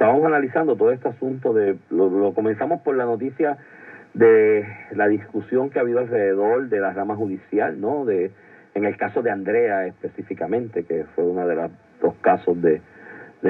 estábamos analizando todo este asunto lo comenzamos por la noticia de la discusión que ha habido alrededor de la rama judicial, ¿no? En el caso de Andrea específicamente, que fue uno de los dos casos de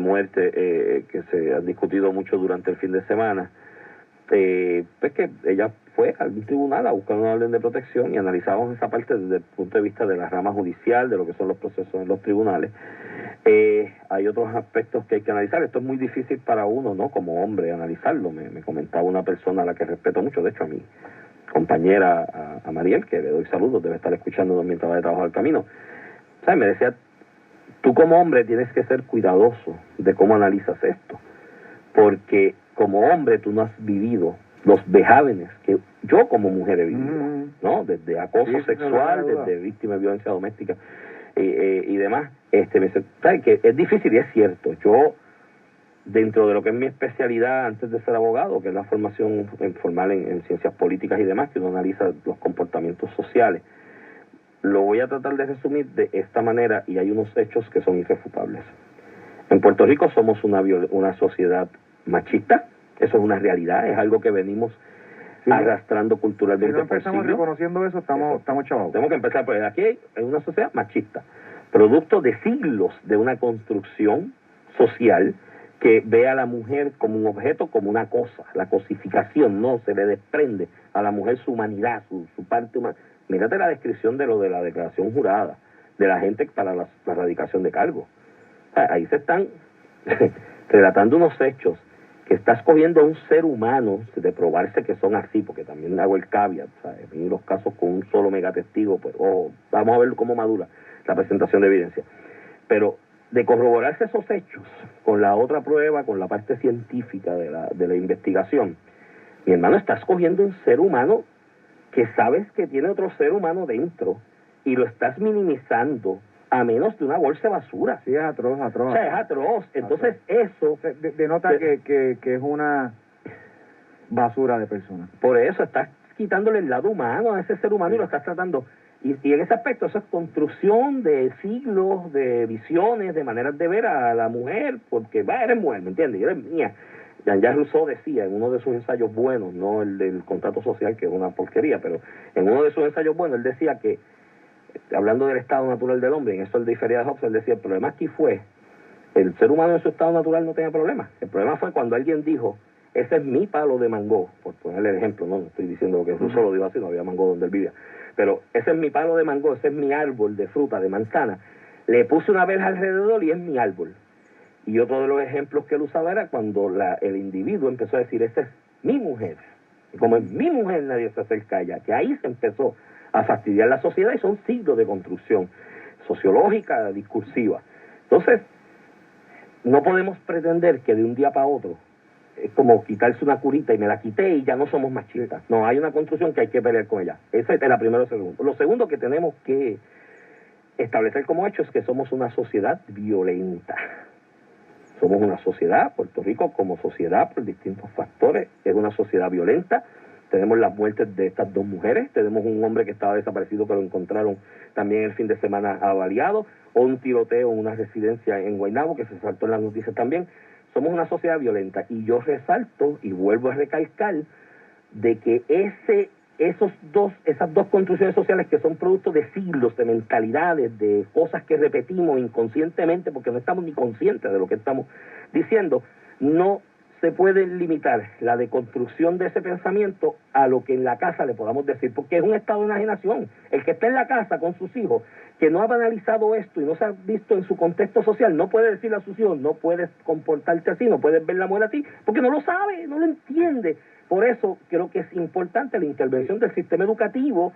muerte que se han discutido mucho durante el fin de semana. Pues que ella fue a un tribunal a buscar una orden de protección y analizamos esa parte desde el punto de vista de la rama judicial, de lo que son los procesos en los tribunales. Hay otros aspectos que hay que analizar. Esto es muy difícil para uno, ¿no? Como hombre, analizarlo. Me comentaba una persona a la que respeto mucho, de hecho a mi compañera, a Mariel, que le doy saludos, debe estar escuchando mientras va de trabajo al camino. ¿Sabes? Me decía, tú como hombre tienes que ser cuidadoso de cómo analizas esto, porque como hombre tú no has vivido los vejámenes que yo como mujer he vivido, ¿no? Desde acoso sexual, desde víctima de violencia doméstica y demás. Me dice, ¿sabes? Que es difícil y es cierto. Yo, dentro de lo que es mi especialidad antes de ser abogado, que es la formación formal en ciencias políticas y demás, que uno analiza los comportamientos sociales, lo voy a tratar de resumir de esta manera, y hay unos hechos que son irrefutables. En Puerto Rico somos una sociedad machista, eso es una realidad, es algo que venimos arrastrando culturalmente. Si no empezamos reconociendo eso, estamos chavados. Tenemos que empezar por aquí, hay una sociedad machista, producto de siglos de una construcción social que ve a la mujer como un objeto, como una cosa. La cosificación, no, se le desprende a la mujer su humanidad, su parte humana. Mírate la descripción de lo de la declaración jurada de la gente para la radicación de cargo. Ahí se están relatando unos hechos que está escogiendo a un ser humano de probarse que son así, porque también hago el caveat, ¿sabes? En los casos con un solo megatestigo, pues, vamos a ver cómo madura la presentación de evidencia. Pero de corroborarse esos hechos con la otra prueba, con la parte científica de la investigación, mi hermano, está escogiendo un ser humano que sabes que tiene otro ser humano dentro y lo estás minimizando a menos de una bolsa de basura. Sí, es atroz. O sea, es atroz. Entonces, eso denota que es una basura de persona. Por eso estás quitándole el lado humano a ese ser humano, sí, y lo estás tratando. Y en ese aspecto, eso es construcción de siglos, de visiones, de maneras de ver a la mujer, porque eres mujer, ¿me entiendes? Y eres mía. Jean-Jacques Rousseau decía en uno de sus ensayos buenos, no el del contrato social, que es una porquería, pero en uno de sus ensayos buenos, él decía que, hablando del estado natural del hombre, en eso él difería de Hobbes, él decía, el problema aquí fue, el ser humano en su estado natural no tenía problema. El problema fue cuando alguien dijo, ese es mi palo de mango, por ponerle el ejemplo, no estoy diciendo que Rousseau lo dijo así, no había mango donde él vivía, pero ese es mi palo de mango, ese es mi árbol de fruta, de manzana, le puse una verja alrededor y es mi árbol. Y otro de los ejemplos que él usaba era cuando el individuo empezó a decir, esa es mi mujer, y como es mi mujer nadie se acerca a ella, que ahí se empezó a fastidiar la sociedad, y son siglos de construcción sociológica, discursiva. Entonces, no podemos pretender que de un día para otro es como quitarse una curita y me la quité y ya no somos machistas. No, hay una construcción que hay que pelear con ella. Esa es la primera y segundo. Lo segundo que tenemos que establecer como hecho es que somos una sociedad violenta. Somos una sociedad, Puerto Rico como sociedad, por distintos factores, es una sociedad violenta. Tenemos las muertes de estas dos mujeres, tenemos un hombre que estaba desaparecido que lo encontraron también el fin de semana avaliado, o un tiroteo en una residencia en Guaynabo que se saltó en las noticias también. Somos una sociedad violenta y yo resalto y vuelvo a recalcar de que esas dos construcciones sociales que son producto de siglos, de mentalidades, de cosas que repetimos inconscientemente porque no estamos ni conscientes de lo que estamos diciendo, no se puede limitar la deconstrucción de ese pensamiento a lo que en la casa le podamos decir, porque es un estado de enajenación. El que está en la casa con sus hijos, que no ha banalizado esto y no se ha visto en su contexto social, no puede decirle a sus hijos, no puedes comportarte así, no puedes ver la mujer así, porque no lo sabe, no lo entiende. Por eso creo que es importante la intervención del sistema educativo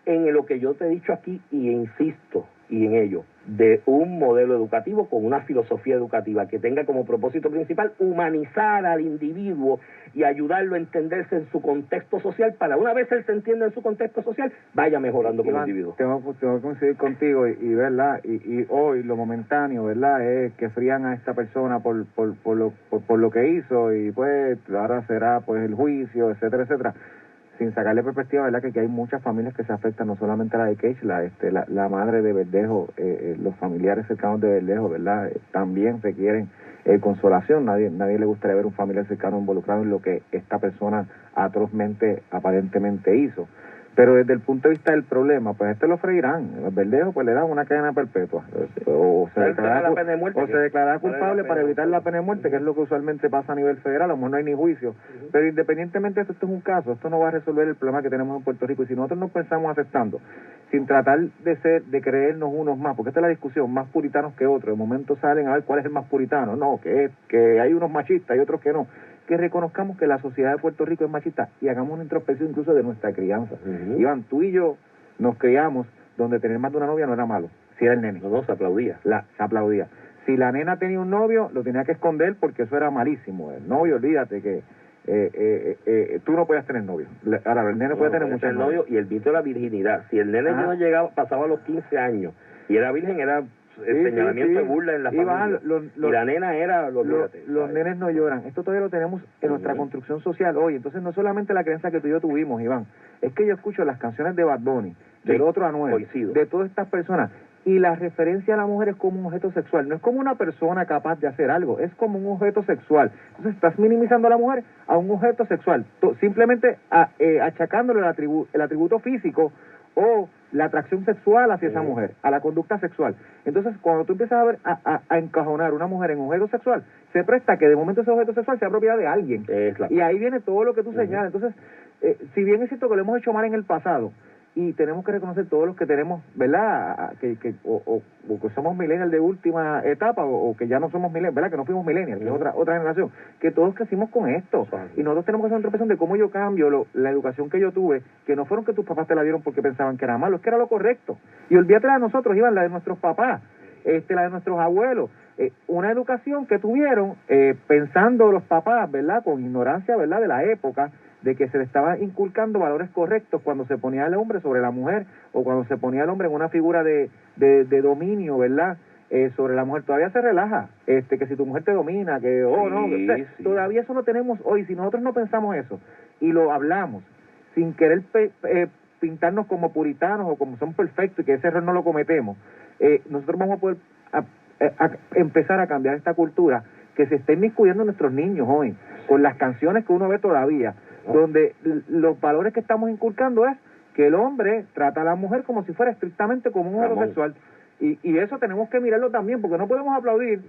en lo que yo te he dicho aquí y insisto y en ello, de un modelo educativo con una filosofía educativa que tenga como propósito principal humanizar al individuo y ayudarlo a entenderse en su contexto social para una vez él se entienda en su contexto social, vaya mejorando como individuo. Tengo que coincidir contigo y ¿verdad? Y hoy lo momentáneo, ¿verdad? Es que frían a esta persona por lo que hizo y pues ahora será pues el juicio, etcétera, etcétera. sin sacarle perspectiva, ¿verdad? Que hay muchas familias que se afectan, no solamente la de Keishla, la madre de Verdejo, los familiares cercanos de Verdejo, ¿verdad? También requieren consolación. Nadie le gustaría ver un familiar cercano involucrado en lo que esta persona atrozmente, aparentemente hizo. Pero desde el punto de vista del problema, pues lo freirán. Los Verdejos pues le dan una cadena perpetua. O se declarará culpable para evitar la pena de muerte, que es lo que usualmente pasa a nivel federal. A lo mejor no hay ni juicio. Pero independientemente de eso, esto es un caso. Esto no va a resolver el problema que tenemos en Puerto Rico. Y si nosotros nos pensamos aceptando, sin tratar de creernos unos más, porque esta es la discusión, más puritanos que otros. De momento salen a ver cuál es el más puritano. No, que hay unos machistas y otros que no. Que reconozcamos que la sociedad de Puerto Rico es machista y hagamos una introspección incluso de nuestra crianza. Iván, tú y yo nos criamos donde tener más de una novia no era malo, si era el nene. No, se aplaudía. Se aplaudía. Si la nena tenía un novio, lo tenía que esconder porque eso era malísimo. El novio, olvídate que tú no podías tener novio. Ahora, el nene puede tener muchos novios. Y el mito de la virginidad. Si el nene no llegaba, pasaba a los 15 años y era virgen, era el señalamiento de burla en la familia. Y la nena era... Los nenes no lloran. Esto todavía lo tenemos en nuestra construcción social hoy. Entonces, no solamente la creencia que tú y yo tuvimos, Iván, es que yo escucho las canciones de Bad Bunny, del otro Anuel, de todas estas personas, y la referencia a la mujer es como un objeto sexual. No es como una persona capaz de hacer algo, es como un objeto sexual. Entonces, estás minimizando a la mujer a un objeto sexual, simplemente achacándole el atributo físico o la atracción sexual hacia esa mujer, a la conducta sexual. Entonces, cuando tú empiezas a ver a encajonar una mujer en un objeto sexual, se presta que de momento ese objeto sexual sea propiedad de alguien. Y ahí viene todo lo que tú señalas. Entonces, si bien es cierto que lo hemos hecho mal en el pasado, y tenemos que reconocer todos los que tenemos, ¿verdad? Que somos millennials de última etapa, o que ya no somos millennials, ¿verdad? Que no fuimos millennials, que es otra generación, que todos crecimos con esto. Y nosotros tenemos que hacer una introspección de cómo yo cambio la educación que yo tuve, que no fueron que tus papás te la dieron porque pensaban que era malo, es que era lo correcto. Y olvídate la de nosotros, Iván, la de nuestros papás, la de nuestros abuelos. Una educación que tuvieron pensando los papás, ¿verdad? Con ignorancia, ¿verdad? De la época, de que se le estaba inculcando valores correctos cuando se ponía el hombre sobre la mujer, o cuando se ponía el hombre en una figura de dominio, ¿verdad? Sobre la mujer. Todavía se relaja, que si tu mujer te domina, que, todavía eso lo tenemos hoy. Si nosotros no pensamos eso, y lo hablamos, sin querer pintarnos como puritanos, o como son perfectos, y que ese error no lo cometemos, nosotros vamos a poder empezar a cambiar esta cultura que se está inmiscuyendo en nuestros niños hoy, con las canciones que uno ve todavía, donde los valores que estamos inculcando es que el hombre trata a la mujer como si fuera estrictamente como un homosexual. Y eso tenemos que mirarlo también, porque no podemos aplaudir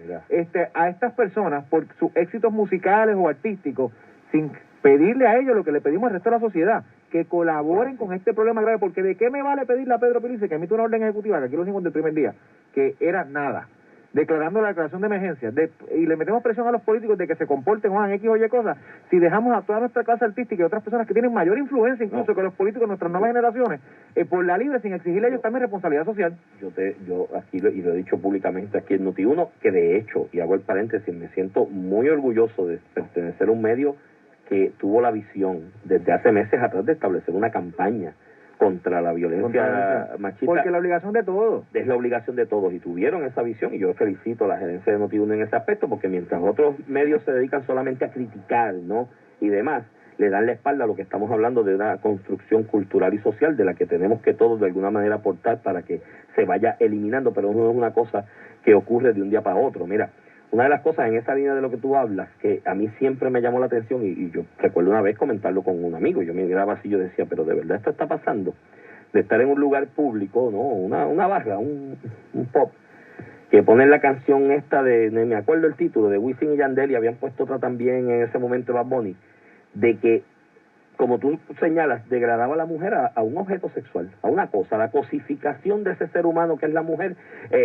a estas personas por sus éxitos musicales o artísticos sin pedirle a ellos lo que le pedimos al resto de la sociedad, que colaboren con este problema grave. Porque ¿de qué me vale pedirle a Pedro Pérez que emita una orden ejecutiva, que aquí lo dijimos del primer día, que era nada, declarando la declaración de emergencia, y le metemos presión a los políticos de que se comporten o hagan X o Y cosas, si dejamos a toda nuestra clase artística y otras personas que tienen mayor influencia incluso que los políticos de nuestras nuevas generaciones, por la libre, sin exigirle a ellos también responsabilidad social? Yo aquí y lo he dicho públicamente aquí en Noti1, que de hecho, y hago el paréntesis, me siento muy orgulloso de pertenecer a un medio que tuvo la visión desde hace meses atrás de establecer una campaña contra la violencia machista. Porque la obligación de todos. Es la obligación de todos, y tuvieron esa visión, y yo felicito a la gerencia de Noti1 en ese aspecto, porque mientras otros medios se dedican solamente a criticar, ¿no?, y demás, le dan la espalda a lo que estamos hablando de una construcción cultural y social de la que tenemos que todos de alguna manera aportar para que se vaya eliminando, pero no es una cosa que ocurre de un día para otro. Mira, una de las cosas en esa línea de lo que tú hablas, que a mí siempre me llamó la atención, y yo recuerdo una vez comentarlo con un amigo, yo me miraba así y yo decía, pero de verdad esto está pasando, de estar en un lugar público, ¿no?, una barra, un pop, que ponen la canción esta me acuerdo el título, de Wisin y Yandel, y habían puesto otra también en ese momento de Bad Bunny, de que, como tú señalas, degradaba a la mujer a un objeto sexual, a una cosa, la cosificación de ese ser humano que es la mujer,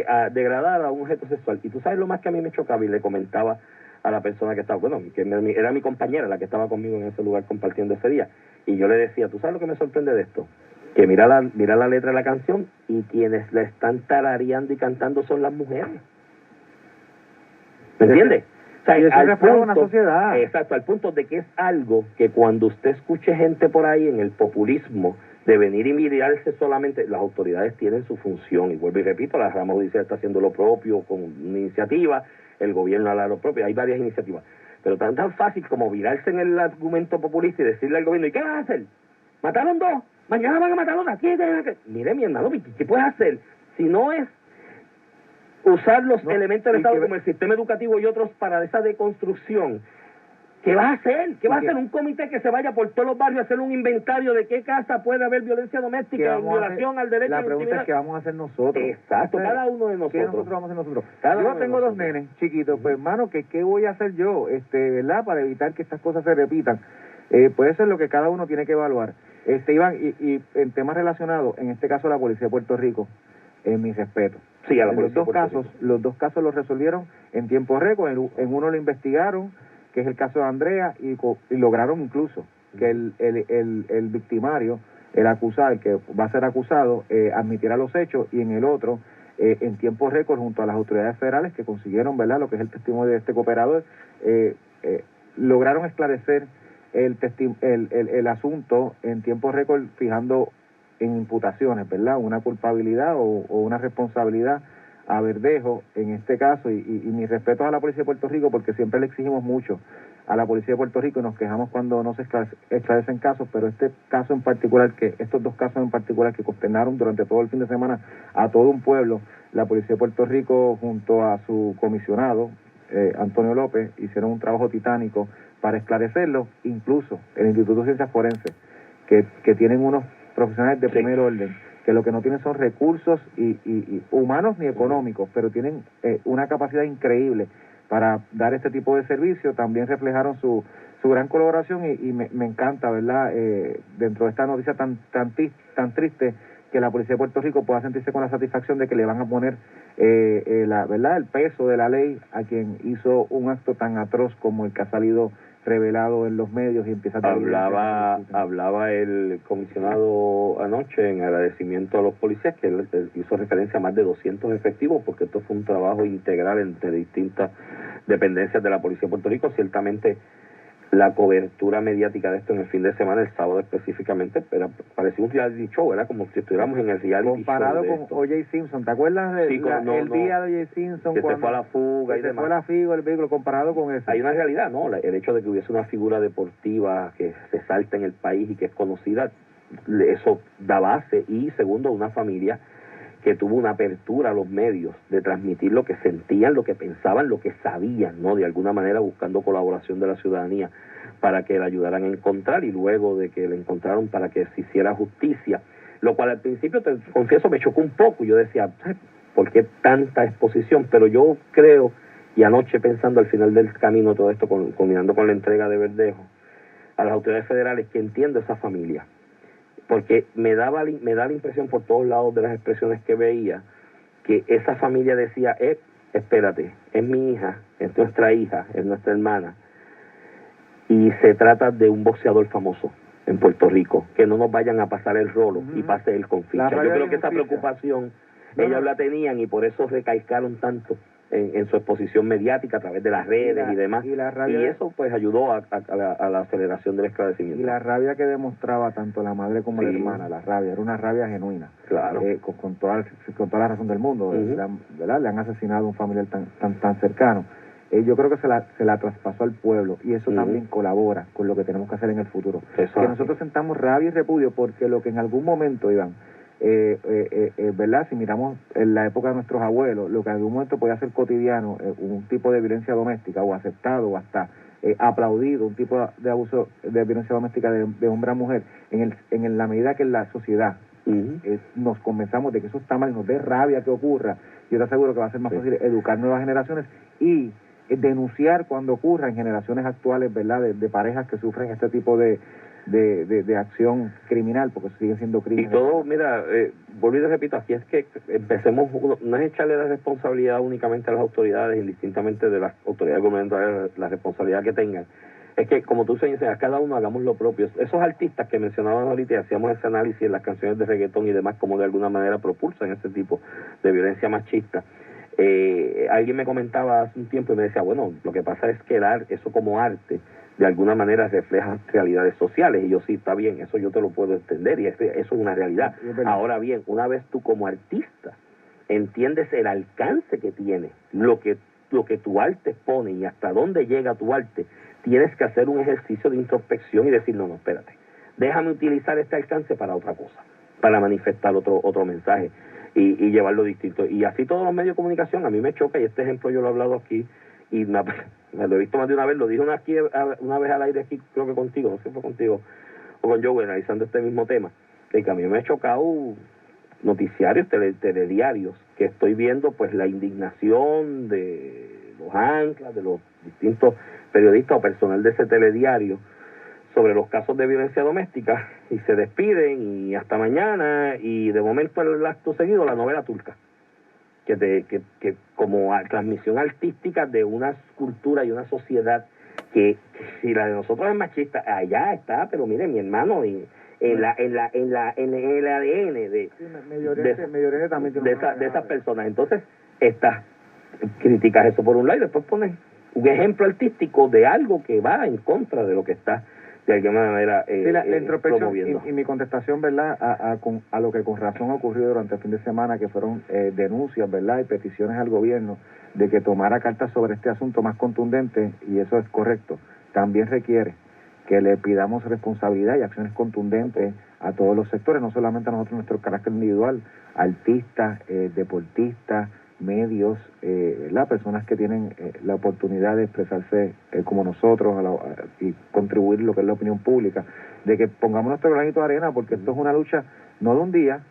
a degradar a un objeto sexual. Y tú sabes lo más que a mí me chocaba, y le comentaba a la persona que estaba, que era mi compañera, la que estaba conmigo en ese lugar compartiendo ese día, y yo le decía, ¿tú sabes lo que me sorprende de esto? Que mira la letra de la canción, y quienes la están tarareando y cantando son las mujeres. ¿Me entiendes? O sea, y eso refleja una sociedad. Exacto, al punto de que es algo que cuando usted escuche gente por ahí en el populismo de venir y mirarse solamente, las autoridades tienen su función, y vuelvo y repito, la rama judicial está haciendo lo propio con una iniciativa, el gobierno hará lo propio, hay varias iniciativas, pero tan fácil como virarse en el argumento populista y decirle al gobierno, ¿y qué vas a hacer? mataron 2, mañana van a matar otra. Mire, mi hermano, ¿qué puedes hacer? Si no es usar los elementos del Estado como el sistema educativo y otros para esa deconstrucción, ¿qué vas a hacer? ¿Qué vas a hacer? Un comité que se vaya por todos los barrios a hacer un inventario de qué casa puede haber violencia doméstica en violación al derecho a la intimidad. La pregunta es qué vamos a hacer nosotros. Exacto, cada uno de nosotros. ¿Qué nosotros vamos a hacer nosotros? Yo tengo 2 nenes chiquitos, pues hermano, ¿qué voy a hacer yo? ¿Verdad? Para evitar que estas cosas se repitan. Puede ser lo que cada uno tiene que evaluar. Iván, y en temas relacionados, en este caso la Policía de Puerto Rico, mi respeto. Sí, a la policía los dos casos los resolvieron en tiempo récord. En uno lo investigaron, que es el caso de Andrea, y lograron incluso que el victimario, el acusado, el que va a ser acusado, admitiera los hechos, y en el otro, en tiempo récord, junto a las autoridades federales que consiguieron, ¿verdad?, lo que es el testimonio de este cooperador, lograron esclarecer el asunto en tiempo récord, fijando en imputaciones, ¿verdad?, una culpabilidad o una responsabilidad a Verdejo en este caso, y mis respetos a la Policía de Puerto Rico, porque siempre le exigimos mucho a la Policía de Puerto Rico y nos quejamos cuando no se esclarecen casos, pero estos 2 casos en particular que consternaron durante todo el fin de semana a todo un pueblo, la Policía de Puerto Rico junto a su comisionado Antonio López hicieron un trabajo titánico para esclarecerlo. Incluso el Instituto de Ciencias Forenses, que tienen unos profesionales de primer orden, que lo que no tienen son recursos y humanos ni económicos, pero tienen una capacidad increíble para dar este tipo de servicio. También reflejaron su gran colaboración y me encanta, ¿verdad?, dentro de esta noticia tan triste, que la Policía de Puerto Rico pueda sentirse con la satisfacción de que le van a poner ¿verdad?, el peso de la ley a quien hizo un acto tan atroz como el que ha salido revelado en los medios y empieza a hablaba el comisionado anoche en agradecimiento a los policías, que él hizo referencia a más de 200 efectivos, porque esto fue un trabajo integral entre distintas dependencias de la Policía de Puerto Rico. Ciertamente la cobertura mediática de esto en el fin de semana, el sábado específicamente, parecía un reality show, era como si estuviéramos en el reality comparado show con O.J. Simpson. ¿Te acuerdas del día de O.J. Simpson? Que se fue a la fuga y demás. Se fue a la fuga el vehículo, comparado con eso. Hay una realidad, ¿no? El hecho de que hubiese una figura deportiva que se salta en el país y que es conocida, eso da base. Y segundo, una familia que tuvo una apertura a los medios de transmitir lo que sentían, lo que pensaban, lo que sabían, ¿no? De alguna manera buscando colaboración de la ciudadanía para que la ayudaran a encontrar, y luego de que la encontraron para que se hiciera justicia, lo cual al principio, te confieso, me chocó un poco. Yo decía, ¿por qué tanta exposición? Pero yo creo, y anoche pensando al final del camino todo esto, combinando con la entrega de Verdejo a las autoridades federales, que entiendo esa familia, porque me da la impresión por todos lados de las expresiones que veía, que esa familia decía, espérate, es mi hija, es nuestra hija, es nuestra hermana, y se trata de un boxeador famoso en Puerto Rico, que no nos vayan a pasar el rolo y pase el con ficha. Yo creo que esa preocupación ellos la tenían, y por eso recalcaron tanto en su exposición mediática a través de las redes y demás, y eso pues ayudó a la aceleración del esclarecimiento. Y la rabia que demostraba tanto la madre como la hermana, la rabia, era una rabia genuina, claro, con toda la razón del mundo, ¿verdad? Le han asesinado a un familiar tan cercano. Yo creo que se la traspasó al pueblo, y eso también colabora con lo que tenemos que hacer en el futuro. Eso que nosotros sentamos rabia y repudio, porque lo que en algún momento, Iván, ¿verdad?, si miramos en la época de nuestros abuelos, lo que en algún momento podía ser cotidiano, un tipo de violencia doméstica, o aceptado, o hasta aplaudido, un tipo de abuso de violencia doméstica de hombre a mujer, en la medida que en la sociedad nos convenzamos de que eso está mal, nos dé rabia que ocurra, yo te aseguro que va a ser más fácil educar nuevas generaciones y denunciar cuando ocurra en generaciones actuales, ¿verdad?, de parejas que sufren este tipo de acción criminal, porque sigue siendo crimen. Y todo, mira, vuelvo y repito, aquí es que empecemos, no es echarle la responsabilidad únicamente a las autoridades, indistintamente de las autoridades gubernamentales, la responsabilidad que tengan. Es que, como tú dices, a cada uno hagamos lo propio. Esos artistas que mencionaban ahorita, y hacíamos ese análisis en las canciones de reggaetón y demás, como de alguna manera propulsan ese tipo de violencia machista. Alguien me comentaba hace un tiempo y me decía, bueno, lo que pasa es que eso como arte de alguna manera refleja realidades sociales, y yo, sí, está bien, eso yo te lo puedo entender, y eso es una realidad. Ahora bien, una vez tú como artista entiendes el alcance que tiene lo que tu arte pone y hasta dónde llega tu arte, tienes que hacer un ejercicio de introspección y decir, no, espérate, déjame utilizar este alcance para otra cosa, para manifestar otro mensaje y llevarlo distinto. Y así todos los medios de comunicación, a mí me choca, y este ejemplo yo lo he hablado aquí, y me lo he visto más de una vez, lo dije una vez al aire aquí, creo que contigo, no sé si fue contigo o con Joe, analizando este mismo tema, que a mí me ha chocado noticiarios, telediarios, que estoy viendo pues la indignación de los anclas, de los distintos periodistas o personal de ese telediario sobre los casos de violencia doméstica, y se despiden y hasta mañana, y de momento el acto seguido la novela turca, que como transmisión artística de una cultura y una sociedad que si la de nosotros es machista, allá está, pero mire, mi hermano, en el ADN de esas personas. Entonces, criticas eso por un lado y después pones un ejemplo artístico de algo que va en contra de lo que está de alguna manera la introspección promoviendo. Y mi contestación, ¿verdad?, a lo que con razón ha ocurrido durante el fin de semana, que fueron denuncias, ¿verdad?, y peticiones al gobierno de que tomara cartas sobre este asunto más contundente, y eso es correcto. También requiere que le pidamos responsabilidad y acciones contundentes a todos los sectores, no solamente a nosotros, nuestro carácter individual, artistas, deportistas, medios, las personas que tienen la oportunidad de expresarse como nosotros y contribuir lo que es la opinión pública, de que pongamos nuestro granito de arena, porque esto es una lucha no de un día,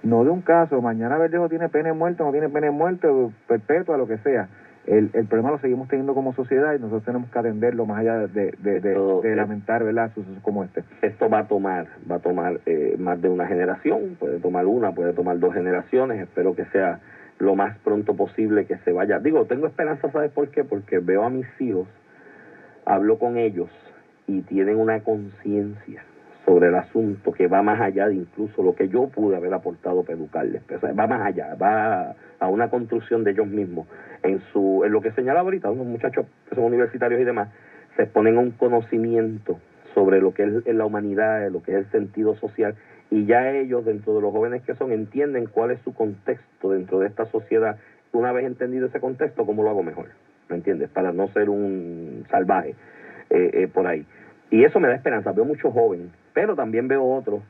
no de un caso, mañana Verdejo tiene pena muerta, no tiene pena muerta, perpetua, lo que sea. El problema lo seguimos teniendo como sociedad y nosotros tenemos que atenderlo más allá de lamentar, ¿verdad?, sucesos como este. Esto va a tomar más de una generación, puede tomar puede tomar 2 generaciones, espero que sea lo más pronto posible que se vaya. Digo, tengo esperanza, ¿sabes por qué? Porque veo a mis hijos, hablo con ellos y tienen una conciencia sobre el asunto que va más allá de incluso lo que yo pude haber aportado para educarles. O sea, va más allá, va a una construcción de ellos mismos. En lo que señalaba ahorita, unos muchachos que son universitarios y demás, se exponen a un conocimiento sobre lo que es la humanidad, lo que es el sentido social, y ya ellos, dentro de los jóvenes que son, entienden cuál es su contexto dentro de esta sociedad. Una vez entendido ese contexto, ¿cómo lo hago mejor? ¿Me entiendes? Para no ser un salvaje por ahí. Y eso me da esperanza. Veo muchos jóvenes, pero también veo otros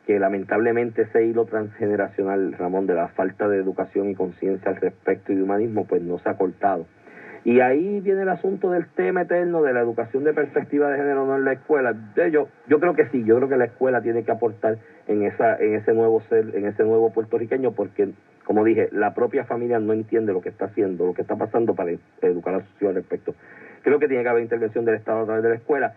que lamentablemente ese hilo transgeneracional, Ramón, de la falta de educación y conciencia al respecto y de humanismo, pues no se ha cortado. Y ahí viene el asunto del tema eterno de la educación de perspectiva de género no en la escuela. Yo creo que sí, yo creo que la escuela tiene que aportar en ese nuevo ser, en ese nuevo puertorriqueño, porque, como dije, la propia familia no entiende lo que está haciendo, lo que está pasando para educar a sus hijos al respecto. Creo que tiene que haber intervención del Estado a través de la escuela,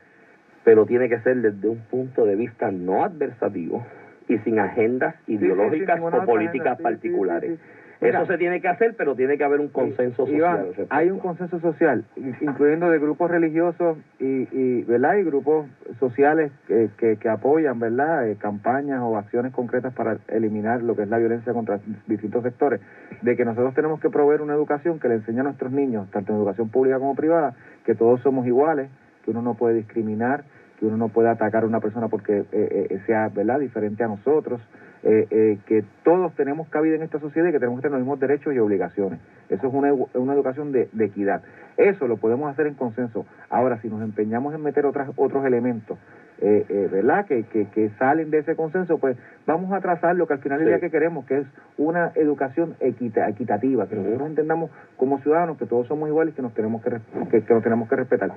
pero tiene que ser desde un punto de vista no adversativo y sin agendas ideológicas o políticas particulares. Mira, eso se tiene que hacer, pero tiene que haber un consenso social. Iván, hay un consenso social, incluyendo de grupos religiosos ¿verdad?, y grupos sociales que apoyan, ¿verdad?, campañas o acciones concretas para eliminar lo que es la violencia contra distintos sectores, de que nosotros tenemos que proveer una educación que le enseñe a nuestros niños, tanto en educación pública como privada, que todos somos iguales, que uno no puede discriminar, que uno no puede atacar a una persona porque sea, ¿verdad?, diferente a nosotros, que todos tenemos cabida en esta sociedad y que tenemos que tener los mismos derechos y obligaciones. Eso es una educación de equidad. Eso lo podemos hacer en consenso. Ahora, si nos empeñamos en meter otros elementos, ¿verdad?, que salen de ese consenso, pues vamos a trazar lo que al final del día que queremos, que es una educación equitativa, que nosotros entendamos como ciudadanos que todos somos iguales y que nos tenemos que respetar.